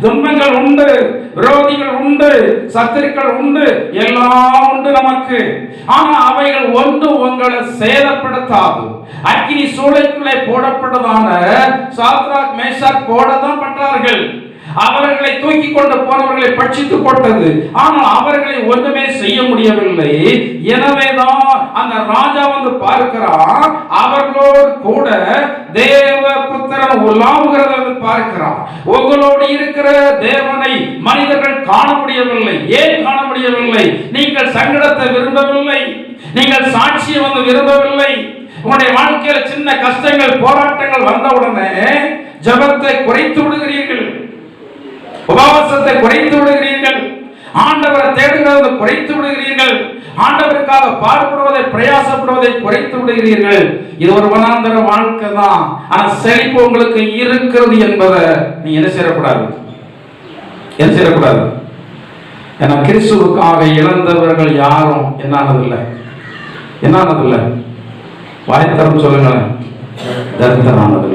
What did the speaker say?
துன்பங்கள் உண்டு, விரோதிகள் உண்டு, சத்துருக்கள் உண்டு, எல்லாம் உண்டு நமக்கு. ஆனா அவைகள் ஒன்று உங்களை சேதப்படுத்தாது. அக்கினி சூளைக்குள்ளே போடப்பட்டதான சாத்ராக் மேஷாக் போடதான் பட்டார்கள். அவர்களை தூக்கி கொண்டு போனவர்களை பட்சித்து போட்டது. ஆனால் அவர்களை ஒன்றுமே செய்ய முடியவில்லை. எனவேதான் அந்த ராஜா வந்து பார்க்கிறான், அவர்களோடு கூட தேவ புத்திரன் உலாவுகிறத பார்க்கிறான். உங்களோடு இருக்கிற தேவனை மனிதர்கள் காண முடியவில்லை. ஏன் காண முடியவில்லை? நீங்கள் சங்கடத்தை விரும்பவில்லை, நீங்கள் சாட்சியை வந்து விரும்பவில்லை. உங்களுடைய வாழ்க்கையில சின்ன கஷ்டங்கள் போராட்டங்கள் வந்தவுடனே ஜெபத்தை குறைத்து விடுகிறீர்கள், உபவாசத்தை குறைத்து விடுகிறீர்கள், ஆண்டவரை தேடுகிறதை குறைத்து விடுகிறீர்கள், ஆண்டவருக்காக பாடுபடுவதை பிரயாசப்படுவதை குறைத்து விடுகிறீர்கள். இது ஒரு வனாந்தர வாழ்க்கை தான். ஆனா செழிப்பு உங்களுக்கு இருக்கிறது என்பதை நீ என்ன செய்யக்கூடாது, என்ன செய்யக்கூடாது. ஏன்னா கிறிஸ்துவுக்காக இழந்தவர்கள் யாரும் என்னானதில்லை, என்னானதில்லை. வாய்த்தரம் சொல்லுங்களேன், தரித்திரமானது.